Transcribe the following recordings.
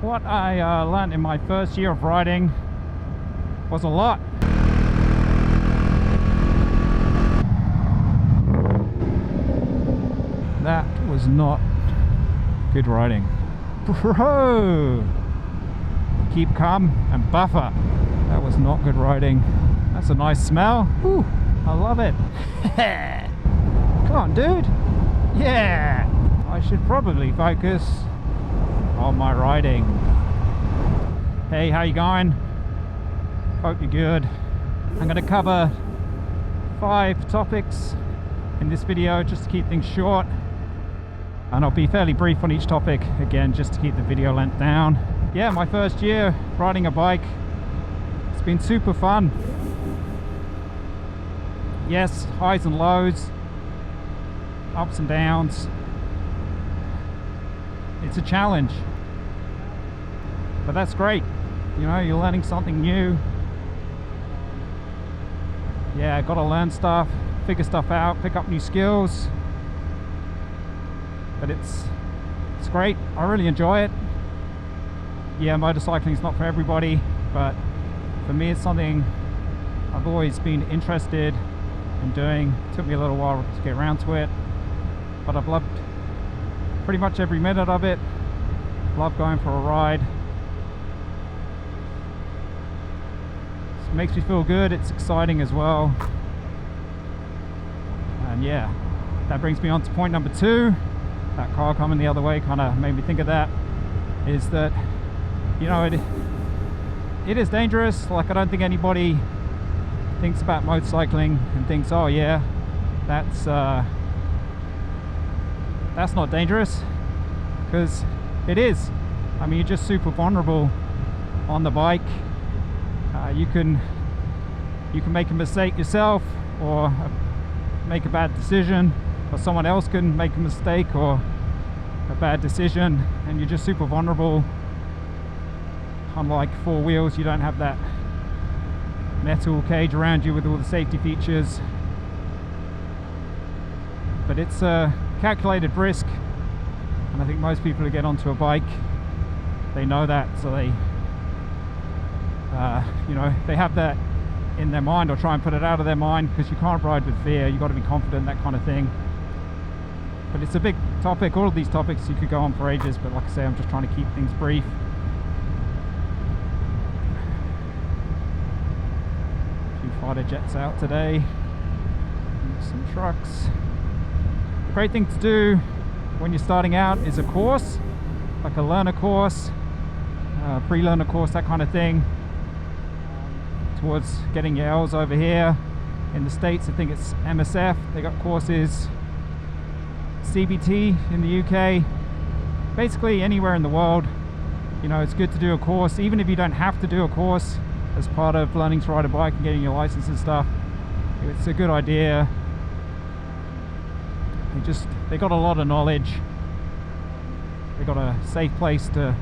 What I learned in my first year of riding was a lot. That was not good riding. Bro! Keep calm and buffer. That was not good riding. That's a nice smell. Whew, I love it. Come on, dude. Yeah! I should probably focus on my riding. Hey, how you going? Hope you're good. I'm going to cover 5 topics in this video just to keep things short, and I'll be fairly brief on each topic again just to keep the video length down. Yeah, my first year riding a bike, it's been super fun. Yes, highs and lows, ups and downs. It's a challenge, but that's great. You know, you're learning something new. Yeah, gotta learn stuff, figure stuff out, pick up new skills. But it's great. I really enjoy it. Yeah, motorcycling is not for everybody, but for me it's something I've always been interested in doing. It took me a little while to get around to it, but I've loved pretty much every minute of it. Love going for a ride. It makes me feel good. It's exciting as well. And yeah, that brings me on to point number 2. That car coming the other way kind of made me think of that. Is that, you know, it is dangerous. Like, I don't think anybody thinks about motorcycling and thinks, oh yeah, that's not dangerous, because it is. I mean, you're just super vulnerable on the bike. You can make a mistake yourself, or make a bad decision, or someone else can make a mistake or a bad decision, and you're just super vulnerable. Unlike 4 wheels, you don't have that metal cage around you with all the safety features. But it's a calculated risk, and I think most people who get onto a bike, they know that, so they you know, they have that in their mind, or try and put it out of their mind, because you can't ride with fear. You've got to be confident, that kind of thing. But it's a big topic. All of these topics you could go on for ages, but like I say, I'm just trying to keep things brief. A few fighter jets out today, some trucks. The great thing to do when you're starting out is a course, like a learner course, pre-learner course, that kind of thing, towards getting your L's over here. In the States, I think it's MSF. They got courses, CBT in the UK, basically anywhere in the world. You know, it's good to do a course, even if you don't have to do a course as part of learning to ride a bike and getting your license and stuff. It's a good idea. They got a lot of knowledge. They got a safe place to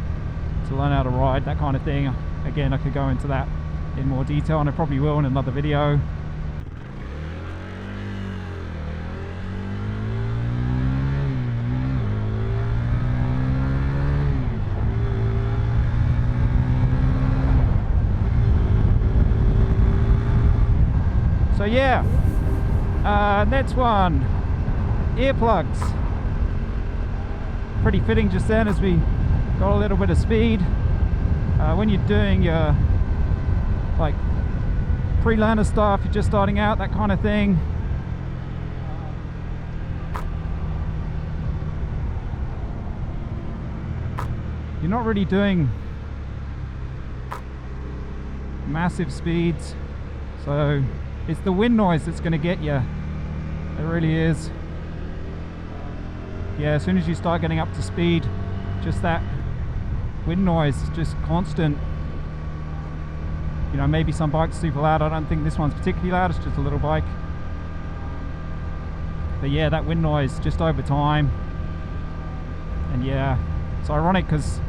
learn how to ride, that kind of thing. Again, I could go into that in more detail, and I probably will in another video. So yeah, next one, earplugs. Pretty fitting just then, as we got a little bit of speed. When you're doing your like pre-learner stuff, you're just starting out, that kind of thing, you're not really doing massive speeds, so it's the wind noise that's going to get you. It really is. Yeah, as soon as you start getting up to speed, just that wind noise, just constant. You know, maybe some bikes are super loud. I don't think this one's particularly loud, it's just a little bike. But yeah, that wind noise just over time. And yeah, it's ironic because,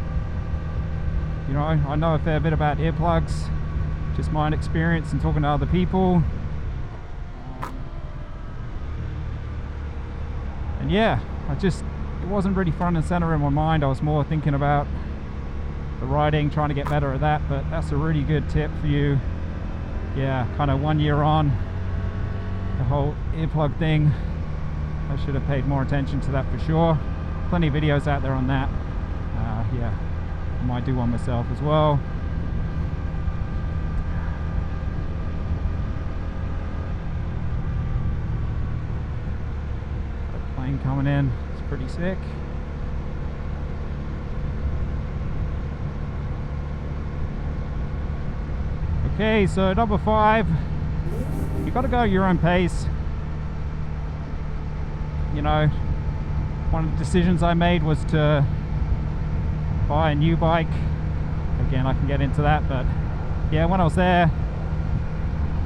you know, I know a fair bit about earplugs, just my own experience and talking to other people. And yeah, it wasn't really front and center in my mind. I was more thinking about the riding, trying to get better at that. But that's a really good tip for you. Yeah, kind of 1 year on, the whole earplug thing. I should have paid more attention to that for sure. Plenty of videos out there on that. Yeah, I might do one myself as well. That plane coming in, it's pretty sick. Okay, so number 5, you got to go at your own pace. You know, one of the decisions I made was to buy a new bike. Again, I can get into that, but yeah, when I was there,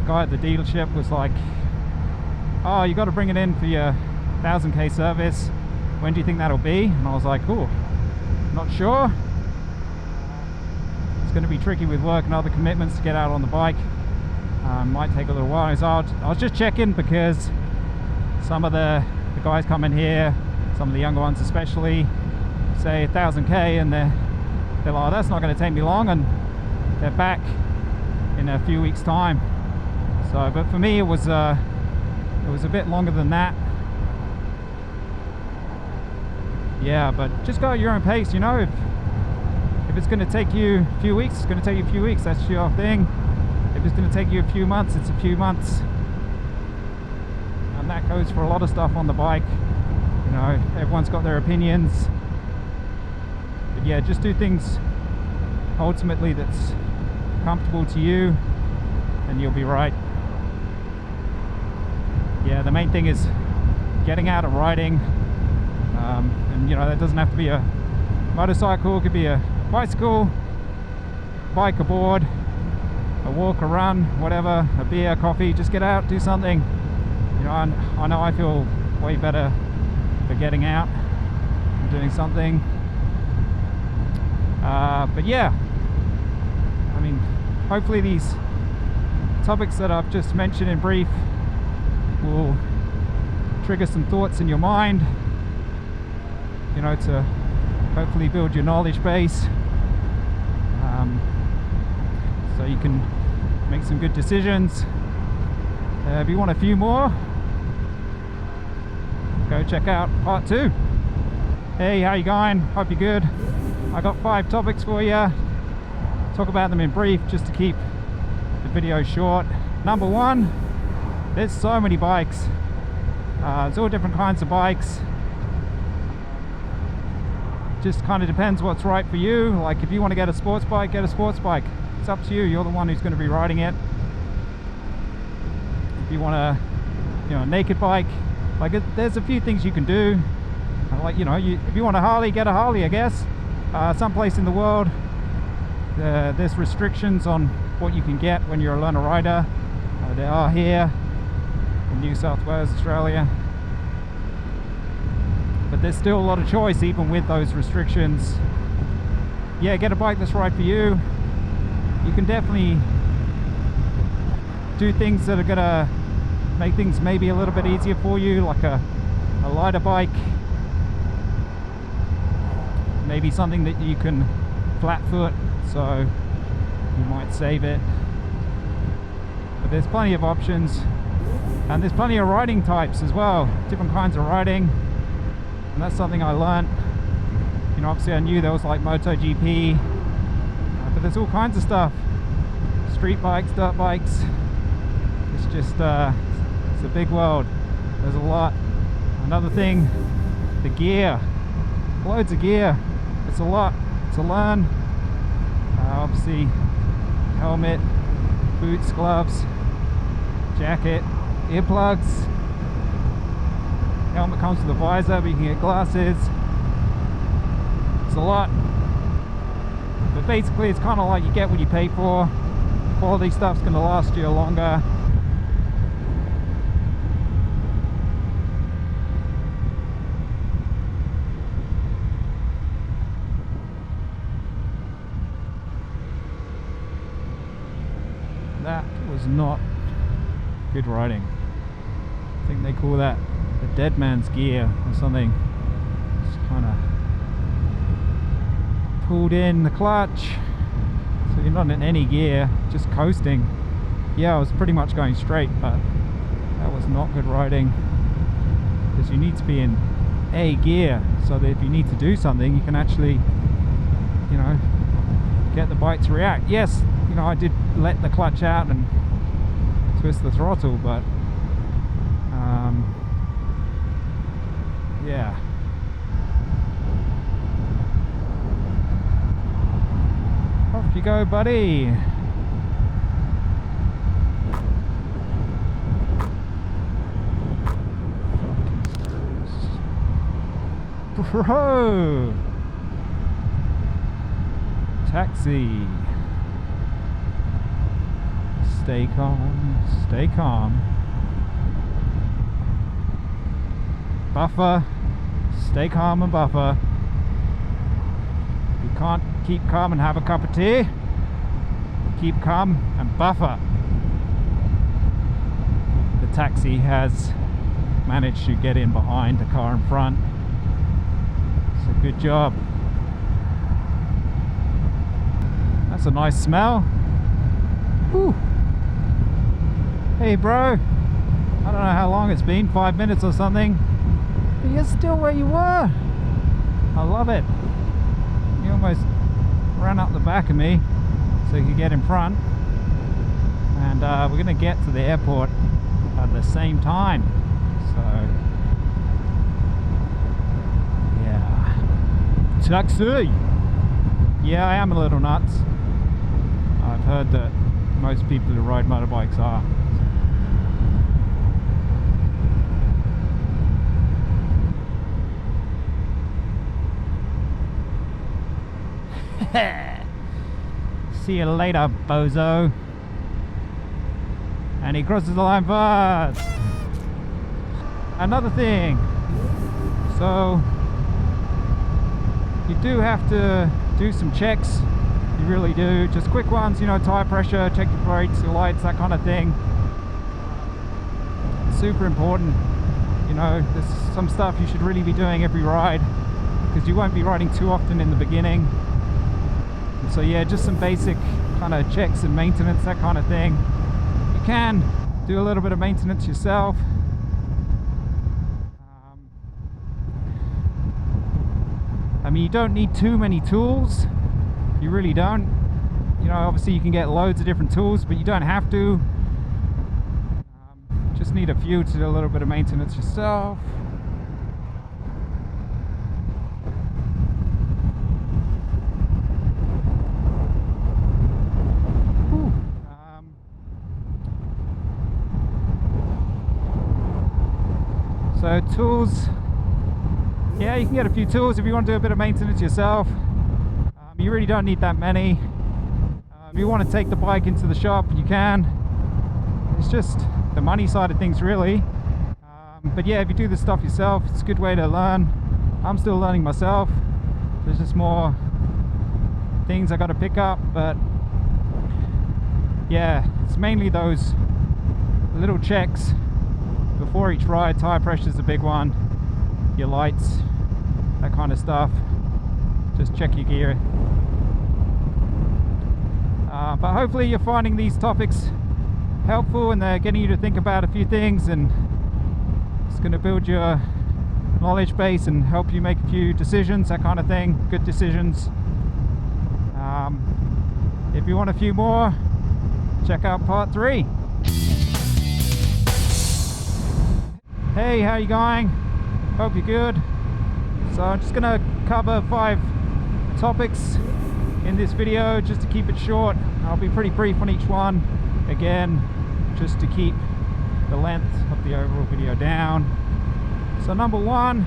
the guy at the dealership was like, oh, you got to bring it in for your 1000k service. When do you think that'll be? And I was like, oh, not sure. It's going to be tricky with work and other commitments to get out on the bike. Might take a little while. So I was just checking, because some of the guys come in here, some of the younger ones especially, say 1000k, and they're like, oh, that's not going to take me long, and they're back in a few weeks time. So, but for me it was a bit longer than that. Yeah, but just go at your own pace. You know, if it's going to take you a few weeks, it's going to take you a few weeks. That's your thing. If it's going to take you a few months, it's a few months. And that goes for a lot of stuff on the bike. You know, everyone's got their opinions. But yeah, just do things ultimately that's comfortable to you, and you'll be right. Yeah, the main thing is getting out and riding. And you know, that doesn't have to be a motorcycle, it could be a bicycle, bike, a board, a walk, a run, whatever, a beer, coffee. Just get out, do something. You know, I know I feel way better for getting out and doing something. But yeah, I mean, hopefully these topics that I've just mentioned in brief will trigger some thoughts in your mind, you know, to hopefully build your knowledge base, so you can make some good decisions. If you want a few more, go check out part 2. Hey, how you going? Hope you're good. I got 5 topics for you. Talk about them in brief just to keep the video short. Number 1, there's so many bikes. There's all different kinds of bikes. Just kind of depends what's right for you. Like, if you want to get a sports bike, get a sports bike. It's up to you. You're the one who's going to be riding it. If you want a, you know, a naked bike, like, there's a few things you can do. Like, you know, if you want a Harley, get a Harley, I guess. Someplace in the world, there's restrictions on what you can get when you're a learner rider. There are here in New South Wales, Australia. But there's still a lot of choice even with those restrictions. Yeah, get a bike that's right for you. You can definitely do things that are gonna make things maybe a little bit easier for you, like a lighter bike, maybe something that you can flat foot, so you might save it. But there's plenty of options, and there's plenty of riding types as well, different kinds of riding. And that's something I learned. You know, obviously I knew there was like MotoGP, but there's all kinds of stuff. Street bikes, dirt bikes. It's just, it's a big world. There's a lot. Another thing, the gear. Loads of gear. It's a lot to learn. Obviously, helmet, boots, gloves, jacket, earplugs. Helmet comes with a visor, but you can get glasses. It's a lot. But basically, it's kind of like you get what you pay for. Quality stuff's going to last you longer. That was not good riding. I think they call that the dead man's gear or something. Just kind of pulled in the clutch, so you're not in any gear, just coasting. Yeah, I was pretty much going straight, but that was not good riding, because you need to be in A gear so that if you need to do something, you can actually, you know, get the bike to react. Yes, you know, I did let the clutch out and twist the throttle, but yeah. Off you go, buddy. Bro! Taxi. Stay calm, stay calm. Buffer, stay calm and buffer. You can't keep calm and have a cup of tea. Keep calm and buffer. The taxi has managed to get in behind the car in front. So good job. That's a nice smell. Whew. Hey bro, I don't know how long it's been, 5 minutes or something, but you're still where you were. I love it. You almost ran up the back of me so you could get in front, and we're going to get to the airport at the same time, so yeah. Taxi! Yeah, I am a little nuts. I've heard that most people who ride motorbikes are. See you later, bozo. And he crosses the line first. Another thing. So you do have to do some checks. You really do. Just quick ones, you know, tire pressure, check your brakes, your lights, that kind of thing. Super important. You know, there's some stuff you should really be doing every ride, because you won't be riding too often in the beginning. So yeah, just some basic kind of checks and maintenance, that kind of thing. You can do a little bit of maintenance yourself. I mean, you don't need too many tools. You really don't. You know, obviously you can get loads of different tools, but you don't have to. Just need a few to do a little bit of maintenance yourself. So tools, yeah, you can get a few tools if you want to do a bit of maintenance yourself. You really don't need that many. If you want to take the bike into the shop, you can. It's just the money side of things, really. But yeah, if you do this stuff yourself, it's a good way to learn. I'm still learning myself. There's just more things I got to pick up, but yeah, it's mainly those little checks before each ride. Tire pressure is a big one, your lights, that kind of stuff. Just check your gear. But hopefully you're finding these topics helpful, and they're getting you to think about a few things, and it's going to build your knowledge base and help you make a few decisions, that kind of thing, good decisions. If you want a few more, check out part 3. Hey, how you going? Hope you're good. So I'm just gonna cover 5 topics in this video, just to keep it short. I'll be pretty brief on each one, again, just to keep the length of the overall video down. So number 1,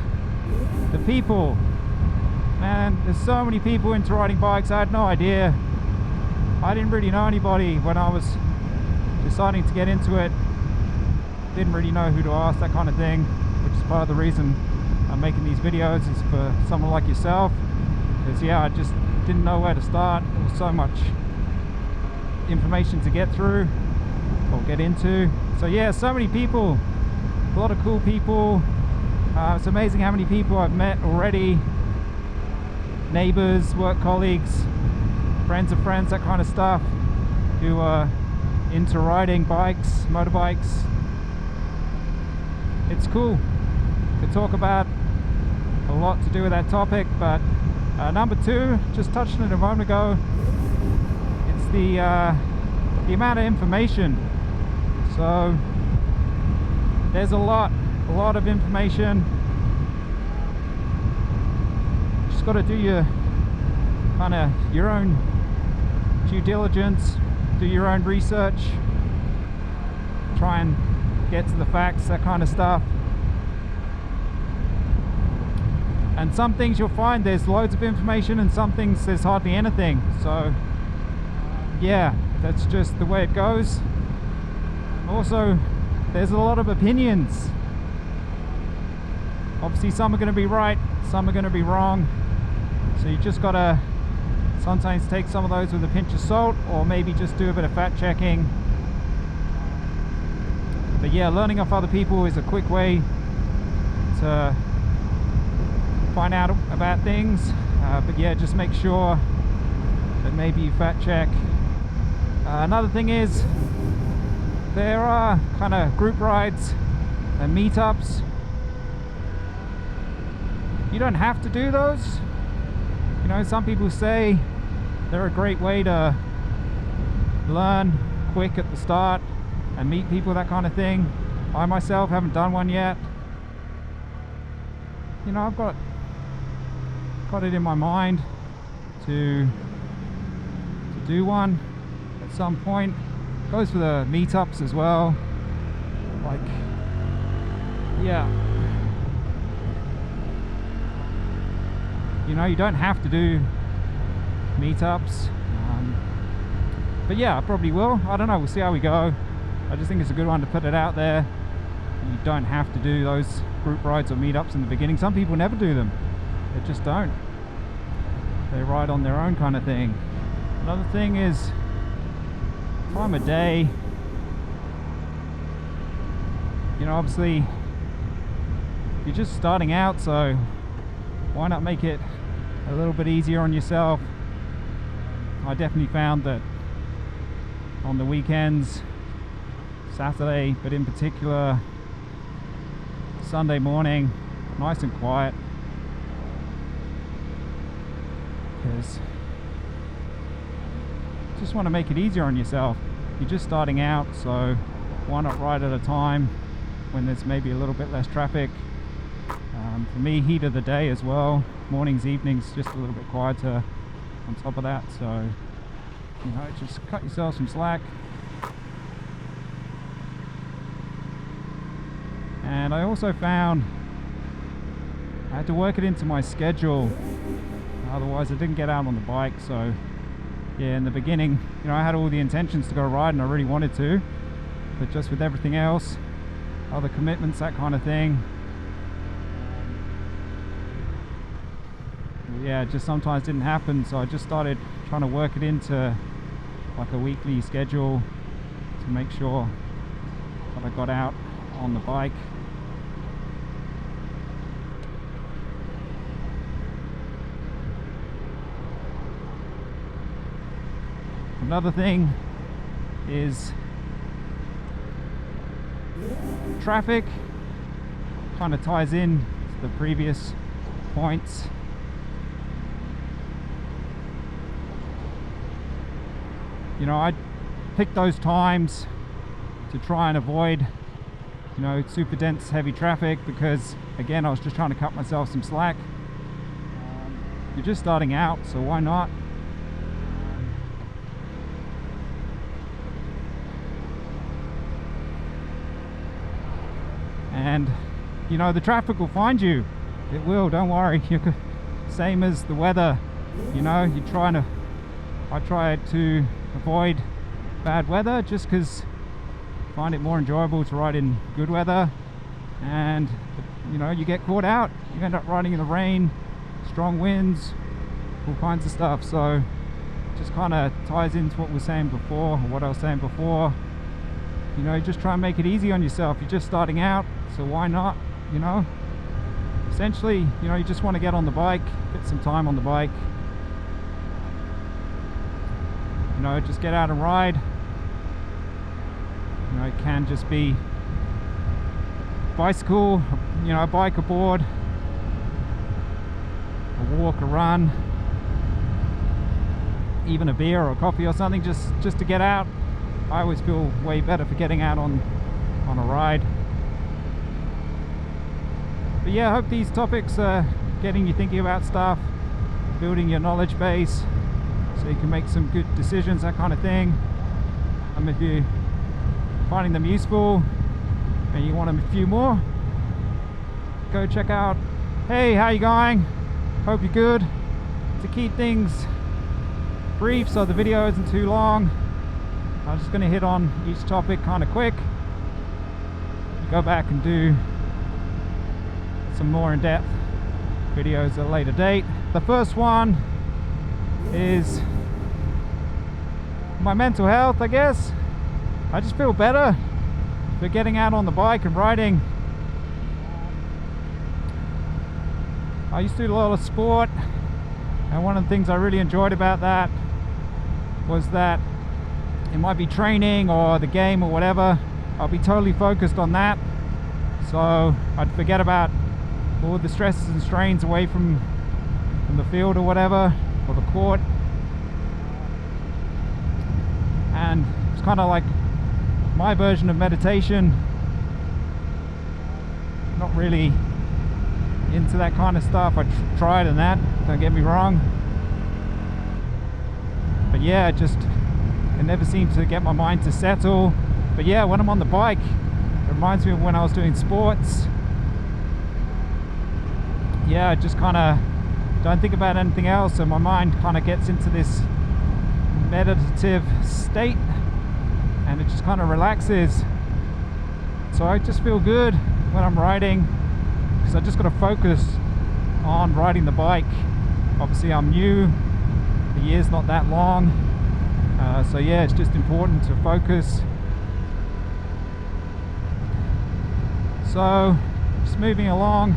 the people. Man, there's so many people into riding bikes. I had no idea. I didn't really know anybody when I was deciding to get into it. Didn't really know who to ask, that kind of thing, which is part of the reason I'm making these videos, is for someone like yourself. Because yeah, I just didn't know where to start. There was so much information to get through or get into. So yeah, so many people, a lot of cool people. It's amazing how many people I've met already. neighbors, work colleagues, friends of friends, that kind of stuff, who are into riding bikes, motorbikes. It's cool to talk about, a lot to do with that topic. But number two, just touched on it a moment ago, it's the amount of information. So there's a lot of information. Just got to do your own due diligence, do your own research, try and get to the facts, that kind of stuff. And some things you'll find there's loads of information, and some things there's hardly anything. So yeah, that's just the way it goes. Also, there's a lot of opinions. Obviously some are going to be right, some are going to be wrong, so you just gotta sometimes take some of those with a pinch of salt, or maybe just do a bit of fact checking. But yeah, learning off other people is a quick way to find out about things. But yeah, just make sure that maybe you fact check. Another thing is, there are kind of group rides and meetups. You don't have to do those. You know, some people say they're a great way to learn quick at the start and meet people, that kind of thing. I myself haven't done one yet. You know, I've got it in my mind to do one at some point. Goes for the meetups as well. Like, yeah, you know, you don't have to do meetups, but yeah, I probably will. I don't know, we'll see how we go. I just think it's a good one to put it out there. You don't have to do those group rides or meetups in the beginning. Some people never do them, they just don't. They ride on their own kind of thing. Another thing is time of day. You know, obviously you're just starting out, so why not make it a little bit easier on yourself? I definitely found that on the weekends, Saturday, but in particular Sunday morning, nice and quiet, because just want to make it easier on yourself. You're just starting out, so why not ride at a time when there's maybe a little bit less traffic. For me, heat of the day as well, mornings, evenings, just a little bit quieter on top of that. So, you know, just cut yourself some slack. And I also found I had to work it into my schedule, otherwise I didn't get out on the bike. So yeah, in the beginning, you know, I had all the intentions to go ride and I really wanted to, but just with everything else, other commitments, that kind of thing, yeah, it just sometimes didn't happen. So I just started trying to work it into like a weekly schedule to make sure that I got out on the bike. Another thing is traffic. Kind of ties in to the previous points. You know, I picked those times to try and avoid, you know, super dense, heavy traffic, because again, I was just trying to cut myself some slack. You're just starting out, so why not? And you know, the traffic will find you. It will, don't worry. You're same as the weather. You know, I try to avoid bad weather just because I find it more enjoyable to ride in good weather. And you know, you get caught out, you end up riding in the rain, strong winds, all kinds of stuff. So it just kind of ties into what we were saying before, or what I was saying before. You know, just try and make it easy on yourself. You're just starting out, so why not? You know, essentially, you know, you just want to get on the bike, get some time on the bike, you know, just get out and ride. You know, it can just be bicycle, you know, a bike, a board, a walk, a run, even a beer or a coffee or something, just to get out. I always feel way better for getting out on a ride. But yeah, I hope these topics are getting you thinking about stuff, building your knowledge base so you can make some good decisions, that kind of thing. If you're finding them useful and you want a few more, go check out Hey, how you going? Hope you're good. To keep things brief so the video isn't too long, I'm just going to hit on each topic kind of quick. Go back and do some more in-depth videos at a later date. The first one is my mental health, I guess. I just feel better for getting out on the bike and riding. I used to do a lot of sport, and one of the things I really enjoyed about that was that it might be training or the game or whatever, I'll be totally focused on that, so I'd forget about all the stresses and strains away from the field or whatever, or the court. And it's kind of like my version of meditation. Not really into that kind of stuff. I tried and that, don't get me wrong, but yeah, it never seemed to get my mind to settle. But yeah, when I'm on the bike, it reminds me of when I was doing sports. Yeah, I just kind of don't think about anything else, and my mind kind of gets into this meditative state, and it just kind of relaxes. So I just feel good when I'm riding, because I just got to focus on riding the bike. Obviously I'm new, the year's not that long, so yeah, it's just important to focus. So just moving along,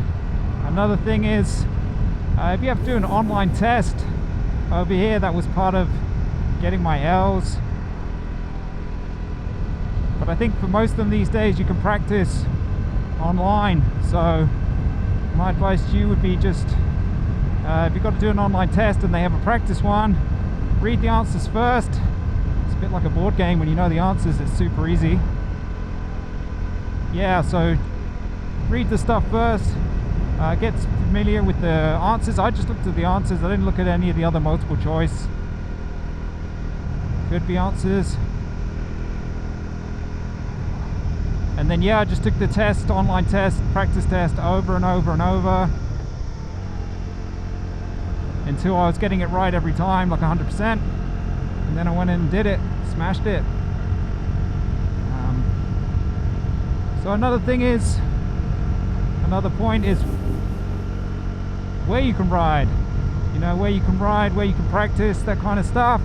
another thing is if you have to do an online test over here, that was part of getting my L's. But I think for most of them these days you can practice online. So my advice to you would be just if you've got to do an online test and they have a practice one, read the answers first. It's a bit like a board game. When you know the answers, it's super easy. Yeah, so read the stuff first, get familiar with the answers. I just looked at the answers, I didn't look at any of the other multiple choice could be answers. And then yeah, I just took the test, online test, practice test over and over and over until I was getting it right every time, like 100%. And then I went in and did it, smashed it. So another point is where you can ride. You know, where you can ride, where you can practice, that kind of stuff.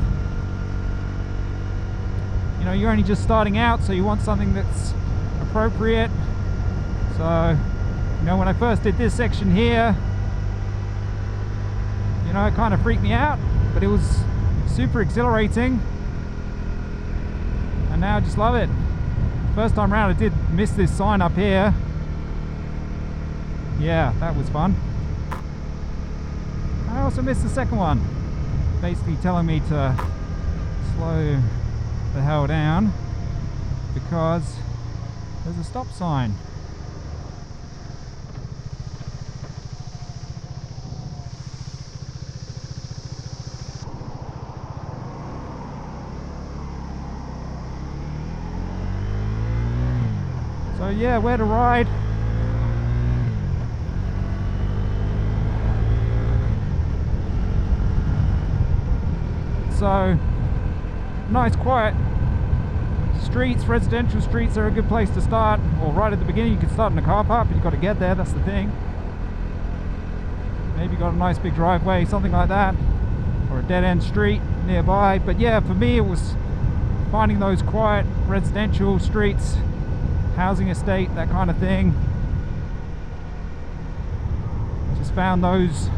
You know, you're only just starting out, so you want something that's appropriate. So, you know, when I first did this section here, you know, it kind of freaked me out, but it was super exhilarating, and now I just love it. First time around I did miss this sign up here. Yeah, that was fun. I also missed the second one, basically telling me to slow the hell down because there's a stop sign. So yeah, where to ride. So nice quiet streets, residential streets are a good place to start, or right at the beginning. You can start in a car park, but you've got to get there, that's the thing. Maybe you've got a nice big driveway, something like that, or a dead-end street nearby. But yeah, for me it was finding those quiet residential streets, housing estate, that kind of thing. found those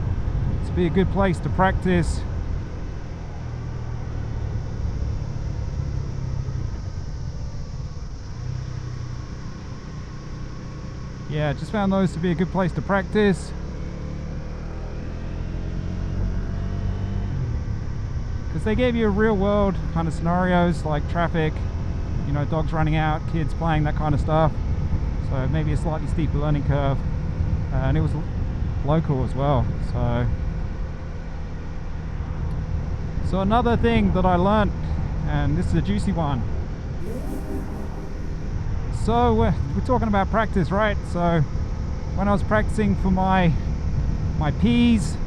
to be a good place to practice. Yeah, just found those to be a good place to practice. Because they gave you real world kind of scenarios like traffic, you know, dogs running out, kids playing, that kind of stuff. So maybe a slightly steeper learning curve. And it was local as well. So another thing that I learned, and this is a juicy one. So we're talking about practice, right? So when I was practicing for my P's,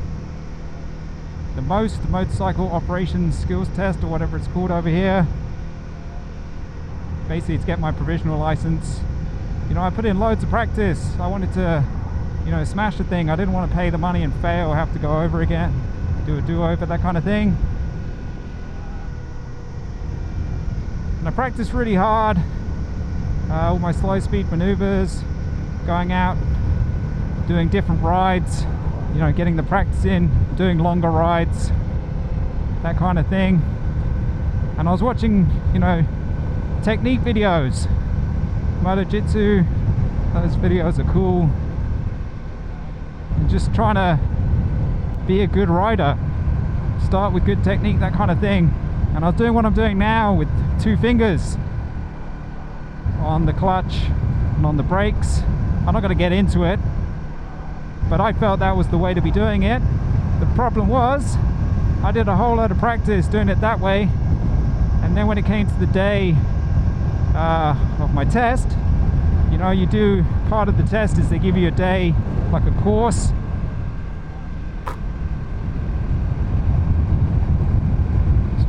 the motorcycle operations skills test, or whatever it's called over here, basically to get my provisional license, you know, I put in loads of practice. I wanted to, you know, smash the thing. I didn't want to pay the money and fail or have to go over again, do a do-over, that kind of thing. And I practiced really hard. All my slow speed maneuvers, going out, doing different rides, you know, getting the practice in, doing longer rides, that kind of thing. And I was watching, you know, technique videos, Moto Jitsu, those videos are cool. And just trying to be a good rider, start with good technique, that kind of thing. And I was doing what I'm doing now with 2 fingers on the clutch and on the brakes. I'm not going to get into it, but I felt that was the way to be doing it. The problem was I did a whole lot of practice doing it that way, and then when it came to the day of my test, you know, you do part of the test is they give you a day, like a course.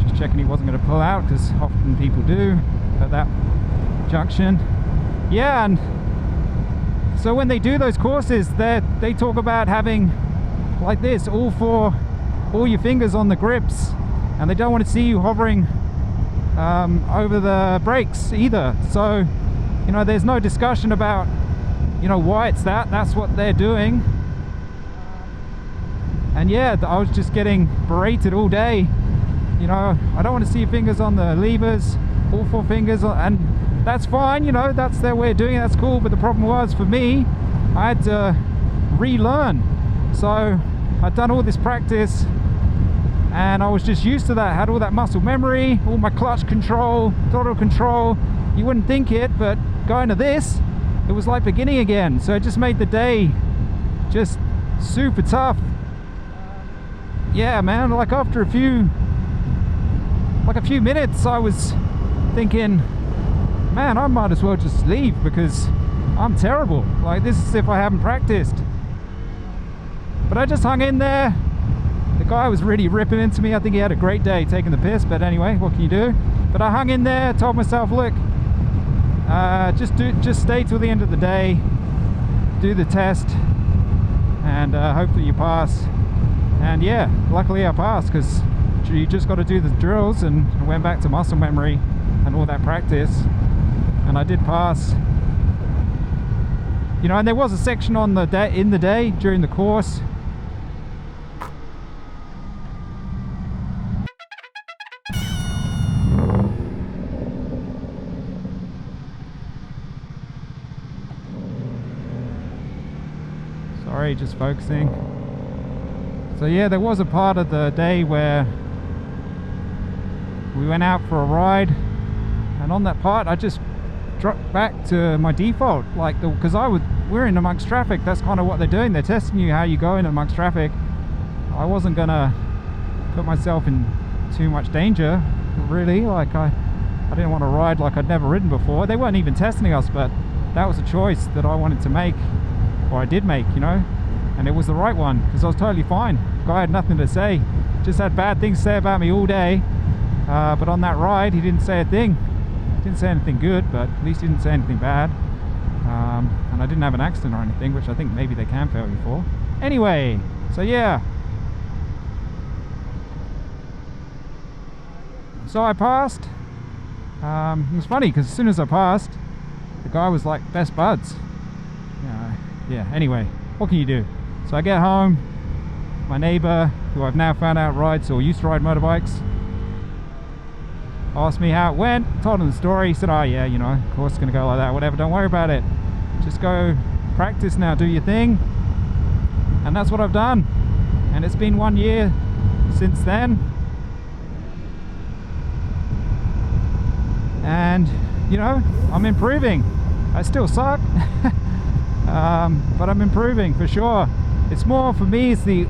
Just checking he wasn't going to pull out, because often people do at that junction. Yeah, and so when they do those courses, they talk about having like this, all your fingers on the grips, and they don't want to see you hovering over the brakes either. So, you know, there's no discussion about, you know, why it's that's what they're doing. And yeah, I was just getting berated all day. You know, I don't want to see your fingers on the levers, all 4 fingers, and that's fine, you know, that's their way of doing it, that's cool. But the problem was, for me, I had to relearn. So I'd done all this practice and I was just used to that, I had all that muscle memory, all my clutch control, throttle control. You wouldn't think it, but going to this, it was like beginning again. So it just made the day just super tough. Yeah, man, like after a few minutes I was thinking, man, I might as well just leave, because I'm terrible. Like, this is as if I haven't practiced. But I just hung in there. The guy was really ripping into me. I think he had a great day taking the piss, but anyway, what can you do? But I hung in there, told myself, look, just stay till the end of the day, do the test, and hopefully you pass. And yeah, luckily I passed, because you just got to do the drills, and I went back to muscle memory and all that practice, and I did pass. You know, and there was a section on the day, in the day, during the course. Sorry, just focusing. So yeah, there was a part of the day where we went out for a ride, and on that part I just dropped back to my default, like, because we're in amongst traffic. That's kind of what they're doing. They're testing you how you go in amongst traffic. I wasn't gonna put myself in too much danger, really. Like, I didn't want to ride like I'd never ridden before. They weren't even testing us, but that was a choice that I wanted to make, or I did make, you know, and it was the right one, because I was totally fine. The guy had nothing to say, just had bad things to say about me all day, but on that ride he didn't say a thing. Didn't say anything good, but at least he didn't say anything bad. And I didn't have an accident or anything, which I think maybe they can fail you for. Anyway, so yeah, so I passed. It was funny because as soon as I passed, the guy was like best buds. Yeah, anyway, what can you do? So I get home, my neighbor, who I've now found out rides or used to ride motorbikes, asked me how it went, told him the story. He said, oh yeah, you know, of course it's gonna go like that, whatever, don't worry about it. Just go practice now, do your thing. And that's what I've done. And it's been 1 year since then. And, you know, I'm improving. I still suck, but I'm improving for sure. It's more, for me, it's the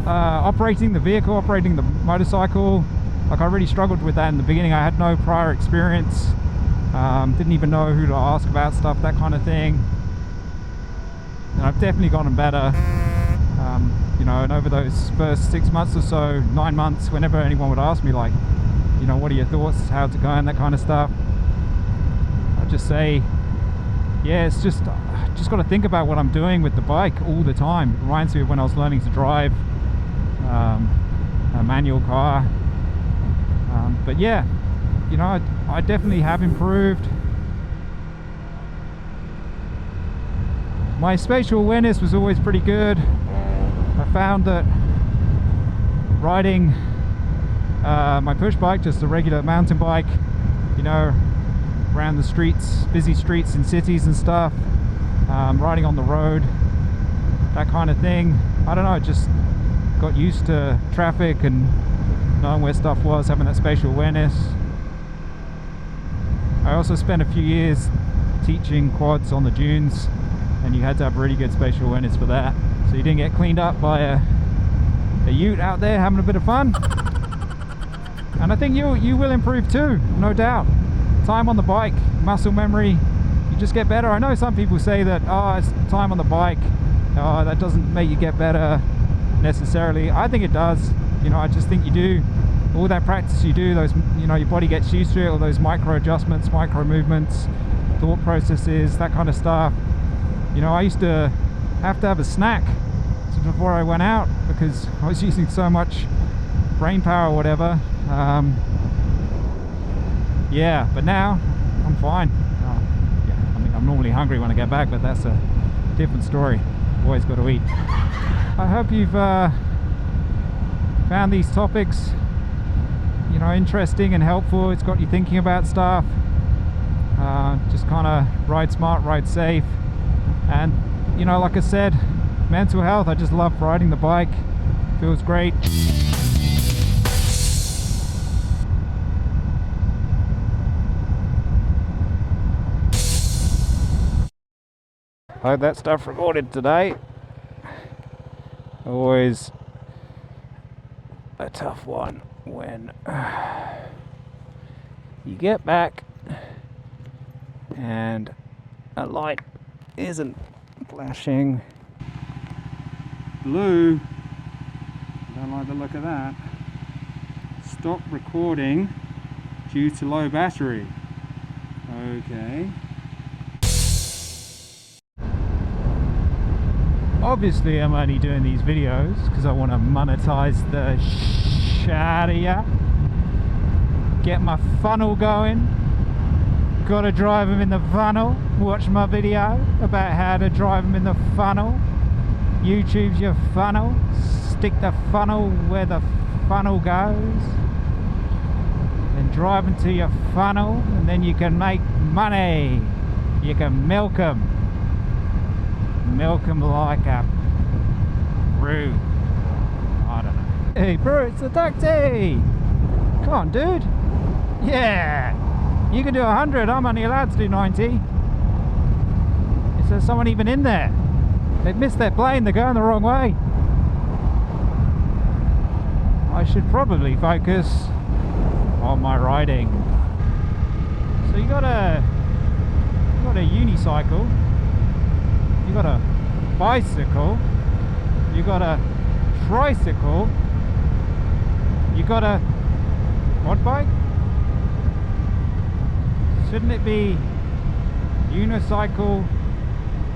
operating the vehicle, operating the motorcycle. Like, I really struggled with that in the beginning. I had no prior experience, didn't even know who to ask about stuff, that kind of thing. And I've definitely gotten better, you know, and over those first 6 months or so, 9 months, whenever anyone would ask me, like, you know, what are your thoughts, how's it going, that kind of stuff, I'd just say, yeah, it's just got to think about what I'm doing with the bike all the time. It reminds me of when I was learning to drive a manual car. But yeah, you know, I definitely have improved. My spatial awareness was always pretty good. I found that riding my push bike, just a regular mountain bike, you know, around the streets, busy streets in cities and stuff, riding on the road, that kind of thing, I don't know, just got used to traffic and knowing where stuff was, having that spatial awareness. I also spent a few years teaching quads on the dunes, and you had to have really good spatial awareness for that, so you didn't get cleaned up by a ute out there having a bit of fun. And I think you will improve too, no doubt. Time on the bike, muscle memory, you just get better. I know some people say that, oh, it's time on the bike, oh, that doesn't make you get better necessarily. I think it does. You know, I just think you do. All that practice you do, those, you know, your body gets used to it, all those micro adjustments, micro movements, thought processes, that kind of stuff. You know, I used to have a snack before I went out because I was using so much brain power or whatever. Yeah, but now I'm fine. Yeah, I mean, I'm normally hungry when I get back, but that's a different story. Always got to eat. I hope you've found these topics, you know, interesting and helpful. It's got you thinking about stuff. Just kind of ride smart, ride safe, and, you know, like I said, mental health. I just love riding the bike. Feels great. Hope that stuff recorded today. Always a tough one when you get back and a light isn't flashing blue. Don't like the look of that. Stop recording due to low battery. Okay. Obviously I'm only doing these videos because I want to monetize the shit out of ya. Get my funnel going. Gotta drive them in the funnel. Watch my video about how to drive them in the funnel. YouTube's your funnel. Stick the funnel where the funnel goes. Then drive into your funnel and then you can make money. You can milk them. Milk them like a brew. I don't know. Hey bro, it's a taxi! Come on dude! Yeah! You can do 100, I'm only allowed to do 90. Is there someone even in there? They've missed their plane, they're going the wrong way. I should probably focus on my riding. So you got a unicycle, you got a bicycle, you got a tricycle, you got a quad bike? Shouldn't it be unicycle,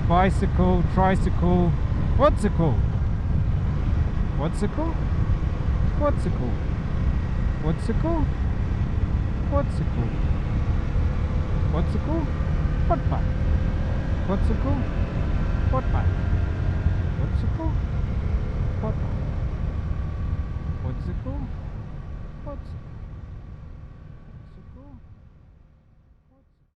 bicycle, tricycle, quadcycle? Quadcycle? Quadcycle? Quadcycle? Quadcycle? Quadcycle? Quad bike? Quadcycle? Quad bike? What's it called? What? What's it called? What's